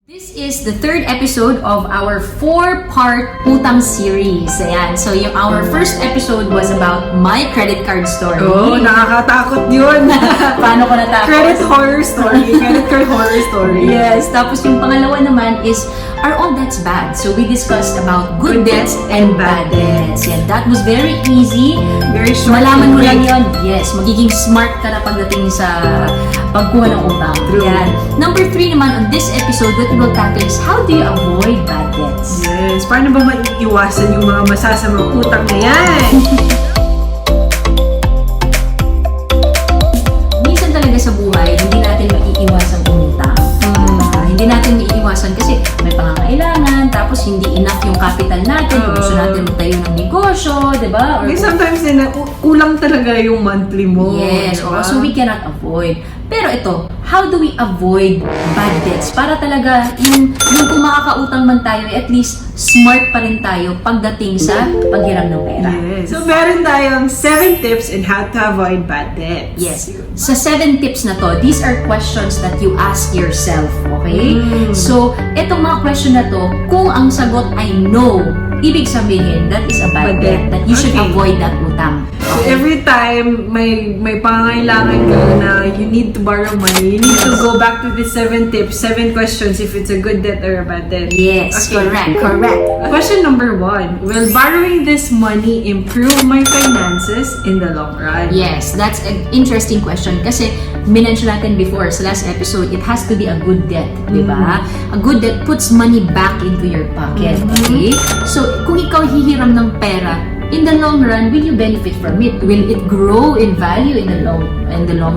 This is the third episode of our 4-part utang series. Ayan. So, our first episode was about my credit card story. Oh, nakakatakot yun. Paano ko natakot? Credit horror story. Credit card horror story. Yes. Tapos yung pangalawa naman is, are all debts bad? So, we discussed about good debts and bad debts. Yan. That was very easy. Very short. Malaman mo lang yun. Yes. Magiging smart ka na pagdating sa pagkuha ng utang. Yan. Number 3 naman on this episode, what we will tackle is how do you avoid bad debts? Yes. Paano ba maiiwasan yung mga masasamang utang na yan? Minsan talaga sa buhay, hindi natin maiiwasan umutang. Hindi natin maiiwasan kasi may pangangailangan, tapos hindi enough yung capital natin. Kung gusto natin magtayo ng negosyo, di ba? Or Sometimes kulang talaga yung monthly mo. yes, diba? so we cannot avoid. Pero ito, how do we avoid bad debts? Para talaga, yung kung makakautang man tayo, at least smart pa rin tayo pagdating sa paghiram ng pera. Yes. So, meron tayong 7 tips on how to avoid bad debts. Yes. Sa 7 tips na to, these are questions that you ask yourself, okay? So, etong mga question na to, kung ang sagot ay no, ibig sabihin, that is a bad debt, that you should avoid that utang. So, every time may pangangailangan ka na you need to borrow money, you need to go back to the 7 tips, 7 questions if it's a good debt or a bad debt. Yes, correct. Question number 1. Will borrowing this money improve my finances in the long run? Yes, that's an interesting question kasi minention natin before sa last episode, it has to be a good debt, di ba? A good debt puts money back into your pocket, okay? So, kung ikaw hihiram ng pera, in the long run, will you benefit from it? Will it grow in value in the long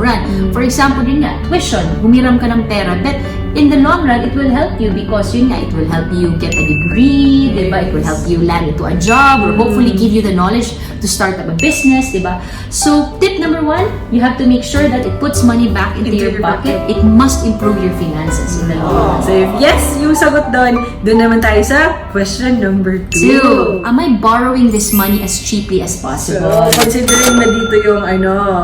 run? For example, yun nga, tuition, humiram ka ng pera, but in the long run, it will help you because yun nga, it will help you get a degree, diba? It will help you land into a job or hopefully give you the knowledge to start up a business, diba? So, tip number 1, you have to make sure that it puts money back into your pocket. It must improve your finances in the long run. So, if yes, yung sagot doon naman tayo sa question number 2. 2, am I borrowing this money as cheaply as possible? So, considering na dito yung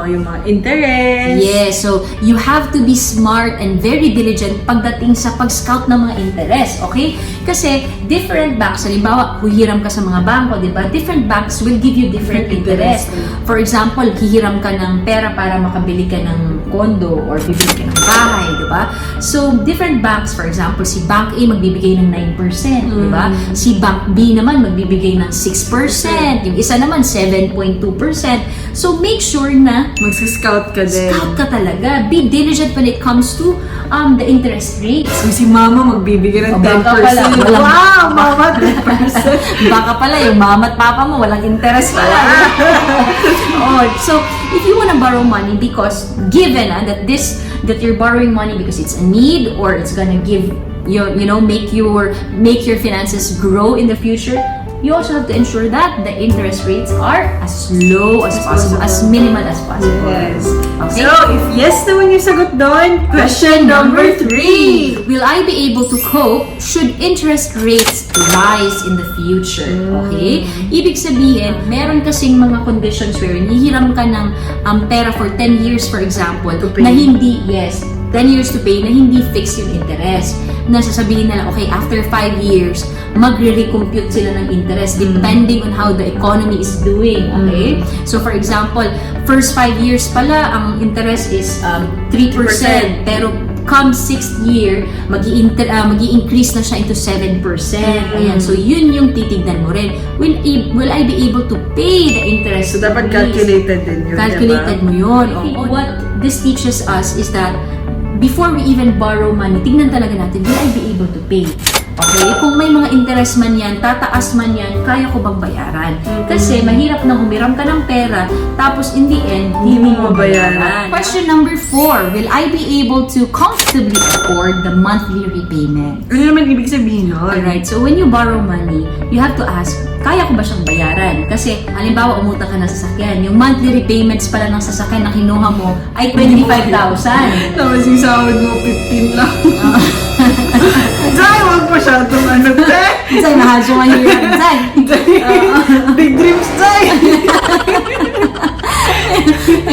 yung mga interest. Yes, so you have to be smart and very diligent pagdating sa pag-scout ng mga interest, okay? Kasi different banks, halimbawa, huhiram ka sa mga bangko, di ba? Different banks will give you different interest. For example, hihiram ka ng pera para makabili ka ng kondo or bibili ka ng bahay, di ba? So, different banks, for example, si Bank A magbibigay ng 9%, di ba? Si Bank B naman magbibigay ng 6%, yung isa naman 7.2%. So, make sure na Magsa-scout ka din. scout ka talaga. Be diligent when it comes to the interest rates. So, si mama magbibigay ng 10%. Baka pala, Wow, mama, 10%. Baka pala, yung mama at papa mo, walang interest pala. So, if you wanna borrow money because given that you're borrowing money because it's a need or it's gonna give make your finances grow in the future, you also have to ensure that the interest rates are as low as possible, as minimal as possible. Yes. Okay? So, if yes naman yung sagot doon, question number 3. Will I be able to cope should interest rates rise in the future? Okay? Ibig sabihin, meron kasing mga conditions where hihiram ka ng pera for 10 years, for example, na hindi, 10 years to pay, na hindi fixed yung interest. Na sasabihin nila, okay, after 5 years, magre-recompute sila ng interest depending on how the economy is doing, okay? So, for example, first 5 years pala, ang interest is 3%, pero come 6th year, magi-increase na siya into 7%. Ayan, so yun yung titignan mo rin. Will I be able to pay the interest? So, dapat calculated din yun, Calculated mo yun. What this teaches us is that before we even borrow money, tingnan talaga natin, will I be able to pay? Okay? Kung may mga interest man yan, tataas man yan, kaya ko bang bayaran? Kasi mahirap na humiram ka ng pera, tapos in the end, hindi mo mabayaran. Question number 4, will I be able to comfortably afford the monthly repayment? Ano naman ibig sabihin nun? Alright, so when you borrow money, you have to ask, kaya ko ba siyang bayaran? Kasi, halimbawa, umutang ka ng sasakyan, yung monthly repayments pala ng sasakyan na kinuha mo ay 25,000. Tapos yung sahod mo, 15 lang. Zay, huwag masyadong Zay, mahal siya mahirap. Zay. Big dreams, Zay!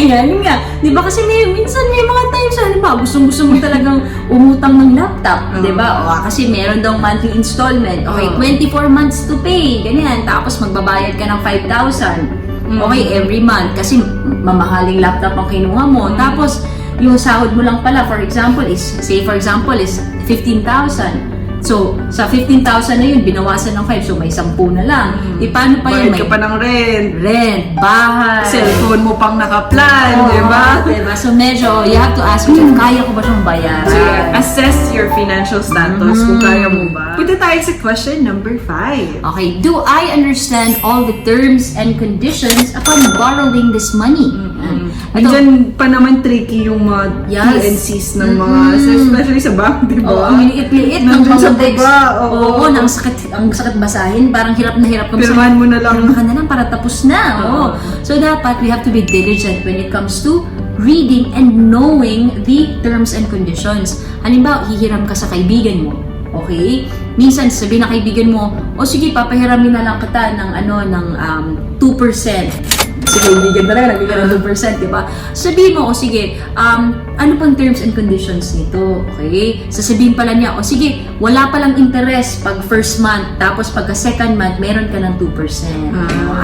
Ayan nga. Di ba kasi minsan may mga times, halimbawa, gusto mo talagang umutang ng laptop. Di ba? Kasi meron daw monthly installment. Okay, 24 months to pay. Ganyan. Tapos magbabayad ka ng 5,000. Okay, every month. Kasi mamahaling laptop ang kinuha mo. Tapos, yung sahod mo lang pala, for example, is 15,000. So, sa 15,000 na yun, binawasan ng 5, so may 10 na lang. Paano pa yun? Bayad ka pa ng rent, bahay, cellphone mo pang naka-plan, di ba? Diba? So, medyo, you have to ask yourself, kaya ko ba siyang bayaran? So, assess your financial status kung kaya mo ba. Punta tayo sa question number 5. Okay, do I understand all the terms and conditions upon borrowing this money? Minsan pa naman tricky yung mga T&Cs ng mga, especially sa bank, di ba? Ang liit-liit ng nandun mga sa text. baba. Oo, ang sakit basahin. Parang hirap na hirap. Pirmahan mo na lang. Pirmahan ka na lang para tapos na. So, dapat we have to be diligent when it comes to reading and knowing the terms and conditions. Halimbawa, hihiram ka sa kaibigan mo. Okay? Minsan, sabihin na kaibigan mo, o sige, papahiramin na lang kita ng 2%. Si kaibigan talaga, nagbigay ng 2%, di ba? Sabihin mo, o sige, ano pang terms and conditions nito? Okay? Sasabihin pala niya, o sige, wala palang interest pag first month, tapos pagka second month, meron ka ng 2%.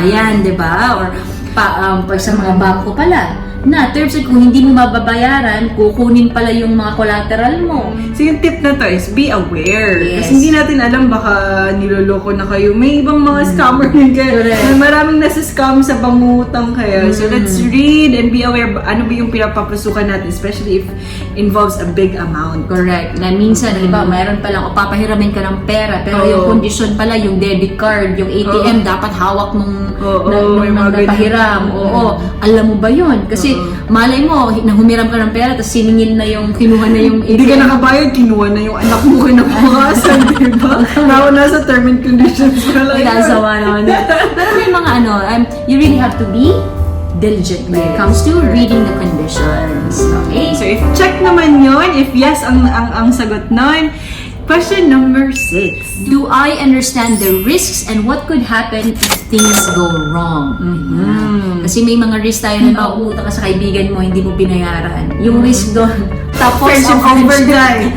Ayan, di ba? Or pag sa mga bangko pala, na terms and kung hindi mo mababayaran, kukunin pala yung mga collateral mo. So yung tip na to is be aware. Yes. Kasi hindi natin alam, baka niloloko na kayo. May ibang mga scammer din kayo. May maraming nasa-scam sa pangutang kaya. So let's read and be aware ano ba yung pinapapasukan natin, especially if involves a big amount. Correct. Na minsan, halimbawa, mayroon palang, o papahiramin ka ng pera, pero yung condition pala, yung debit card, yung ATM, dapat hawak nung napahiram. Alam mo ba yun? Kasi malay mo, humiram ka ng pera, tapos siningin na yung, kinuha na yung ATM. Hindi ka nakabayad, kinuha na yung anak mo kinabukasan, di ba? Nasa term and conditions pala yun. Kasawa naman. Pero may mga you really have to be diligent when it comes to reading the conditions. Okay? So if check naman yun, if yes ang sagot nun, question number 6. Do I understand the risks and what could happen if things go wrong? Kasi may mga risk tayo na mauutang ka sa kaibigan mo, hindi mo binayaran. Yung risk doon, tapos friendship over die.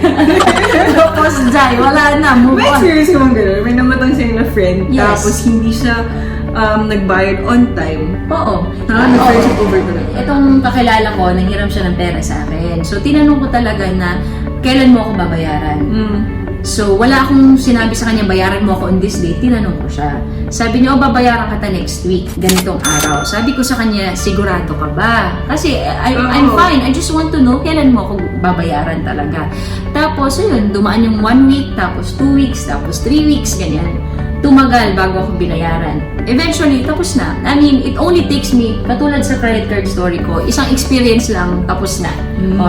tapos die, wala na, move May on. experience ko bang gano'n? May namatang sa'yo na friend, Yes. tapos hindi siya nagbayad on time. Oo. Friendship over talaga. Itong kakilala ko, nanghiram siya ng pera sa akin. So, tinanong ko talaga na, kailan mo ako babayaran? So, wala akong sinabi sa kanya, bayaran mo ako on this day. Tinanong ko siya. Sabi niya, babayaran kita next week, ganitong araw. Sabi ko sa kanya, sigurado ka ba? Kasi I'm fine. I just want to know kailan mo ako babayaran talaga. Tapos, ayun, dumaan yung 1 week, tapos 2 weeks, tapos 3 weeks, ganyan. Tumagal bago ako binayaran. Eventually, tapos na. I mean, it only takes me, katulad sa credit card story ko, isang experience lang, tapos na.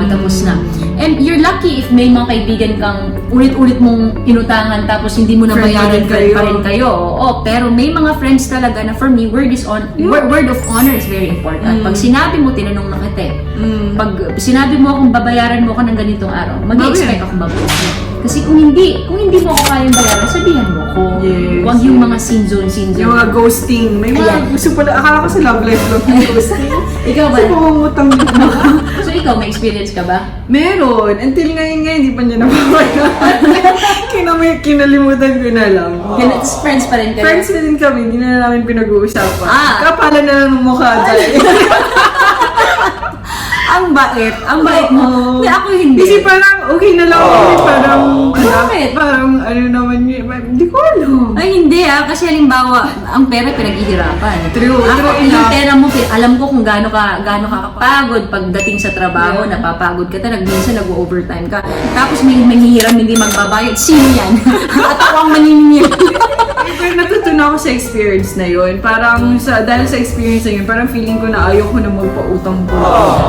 Tapos na. And you're lucky if may mga kaibigan kang ulit-ulit mong inutangan tapos hindi mo nabayaran, friend pa rin kayo. Pero may mga friends talaga na for me, word of honor is very important. Pag sinabi mo, tinanong na kita. Pag sinabi mo akong babayaran mo ka ng ganitong araw, mag-expect akong babayaran. Kasi kung hindi mo ako kayang bayaran, sabihan mo ko. Yes. Huwag yung mga sin zone. Yung mga ghosting. May mga gusto pala, akala ko sa love life lang yung ghosting. Ikaw ba? Kasi pumangutang mo. So ikaw, may experience ka ba? Meron. Until ngayon hindi pa niya nababayaran. Kinalimutan ko na lang. Friends pa rin kayo? Friends na din kami, hindi na namin pinag-uusapan. Kapalan na lang ng mukha dahil. Ang bait mo. Hindi, ako hindi. Kasi parang okay na lang. Parang, Bakit? Parang ano naman yun. Hindi ko alam. Ay, hindi kasi halimbawa, ang pera pinaghihirapan. True Yung pera mo, alam ko kung gaano ka kapagod pagdating sa trabaho, napapagod ka talaga, minsan nag-overtime ka. Tapos may manghihiram, hindi magbabayad. Sino yan? At ako ang maniningil. Natutunan ako sa experience na yun. Parang dahil sa experience na yun, parang feeling ko na ayaw ko na magpautang po.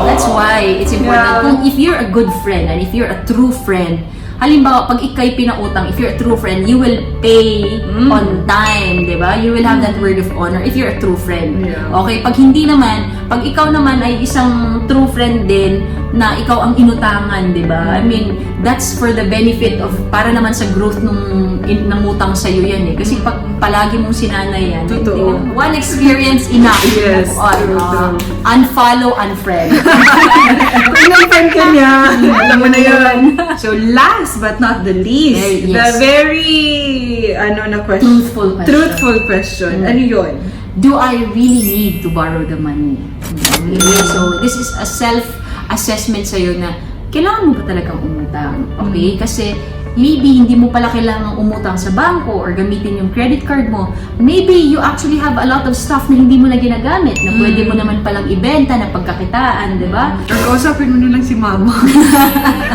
That's why it's important. Kung if you're a good friend and if you're a true friend, halimbawa, pag ikay pinautang, if you're a true friend, you will pay on time, di ba? You will have that word of honor if you're a true friend. Yeah. Okay? Pag hindi naman, Pag ikaw naman ay isang true friend din na ikaw ang inutangan, di ba? I mean, that's for the benefit of, para naman sa growth ng utang sa'yo yan eh. Kasi pag palagi mong sinanay yan, Totoo. one experience enough. Yes, true. Unfollow, unfriend. Kung friend ka niya, alam mo na yun. So last but not the least, Yes. the very, na question. Truthful question. question. Ano yun? Do I really need to borrow the money? Okay. So, this is a self-assessment sa'yo na kailangan mo ba talagang umutang? Okay? Kasi maybe hindi mo pala kailangang umutang sa bangko or gamitin yung credit card mo. Maybe you actually have a lot of stuff na hindi mo na ginagamit na pwede mo naman palang ibenta na pagkakitaan, di ba? Or kausapin mo na lang si mama.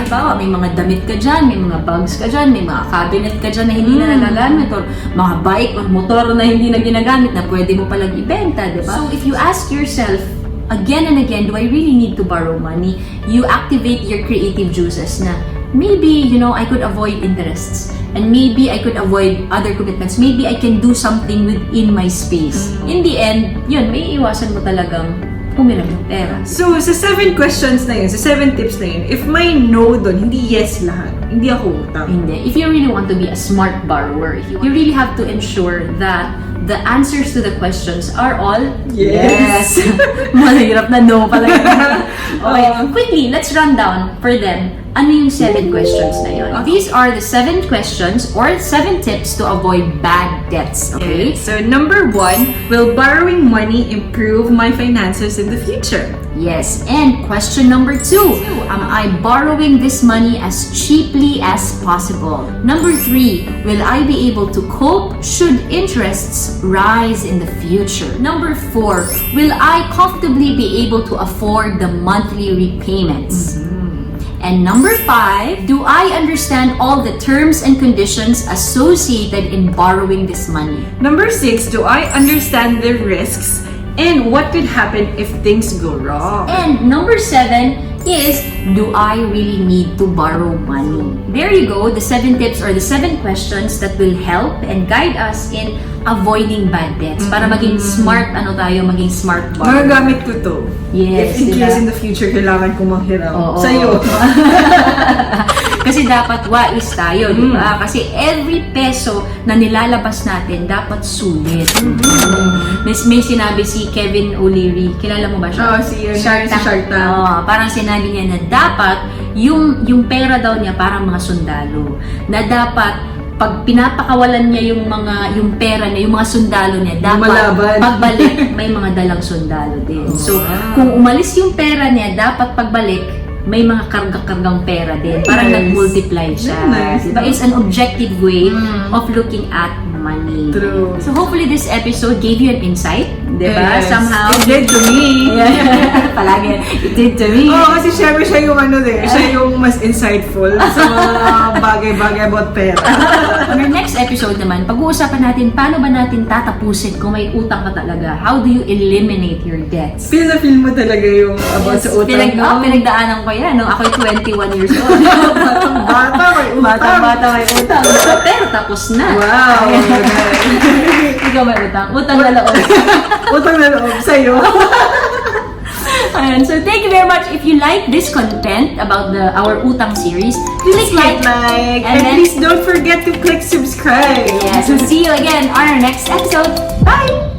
Diba? May mga damit ka dyan, may mga bags ka dyan, may mga cabinet ka dyan na hindi na nagagamit or mga bike or motor na hindi na ginagamit na pwede mo palang ibenta, diba? So, if you ask yourself, again and again, do I really need to borrow money? You activate your creative juices na maybe, I could avoid interests. And maybe I could avoid other commitments. Maybe I can do something within my space. In the end, yun, may iwasan mo talagang pumilang ng pera. So, sa 7 questions na yun, sa 7 tips na yun, if may no doon, hindi yes lahat, hindi ako utang. Hindi. If you really want to be a smart borrower, you really have to ensure that the answers to the questions are all Yes. Mahirap na no pala. Okay, quickly, let's run down for them. Ano yung 7 questions na yun? These are the 7 questions or 7 tips to avoid bad debts. Okay? So, number 1, will borrowing money improve my finances in the future? Yes. And question number 2, am I borrowing this money as cheaply as possible? Number 3, will I be able to cope should interests rise in the future? Number 4, will I comfortably be able to afford the monthly repayments? And number 5, do I understand all the terms and conditions associated in borrowing this money? Number 6, do I understand the risks and what could happen if things go wrong? And number 7 is, do I really need to borrow money? There you go, the 7 tips or the 7 questions that will help and guide us in avoiding bad debts. Para maging smart, maging smart borrower. Magagamit ko to. Yes, If in diba? case in the future, kailangan ko manghiram. Oo. Sa'yo. Kasi dapat wais tayo, di ba? Kasi every peso na nilalabas natin, dapat sulit. May sinabi si Kevin O'Leary, kilala mo ba siya? Si Shark Tank. Parang sinabi niya na dapat, yung pera daw niya parang mga sundalo. Na dapat, pag pinapakawalan niya yung pera niya, yung mga sundalo niya, dapat pagbalik, may mga dalang sundalo din. So, kung umalis yung pera niya, dapat pagbalik, may mga karga-kargang pera din. Parang nag-multiply siya. Nice. Diba? It's an objective way of looking at money. True. So hopefully this episode gave you an insight. Diba? Yes. Somehow. It did to me. Palagi. It did to me. Kasi syempre siya yung siya yung mas insightful sa mga bagay-bagay about pera. On our next episode naman, pag-uusapan natin paano ba natin tatapusin kung may utang ka talaga. How do you eliminate your debts? Feel na feel mo talaga yung about sa utang. Pinagdaanan ko yan. Nung ako'y 21 years old. Bata, may utang. Bata, may utang. Pero tapos na. Wow. Ikaw may utang. Utang na loob. Utang na loob sa'yo. Ayan. So, thank you very much. If you like this content about our utang series, click like. And then, please don't forget to click subscribe. yes, we'll see you again on our next episode. Bye!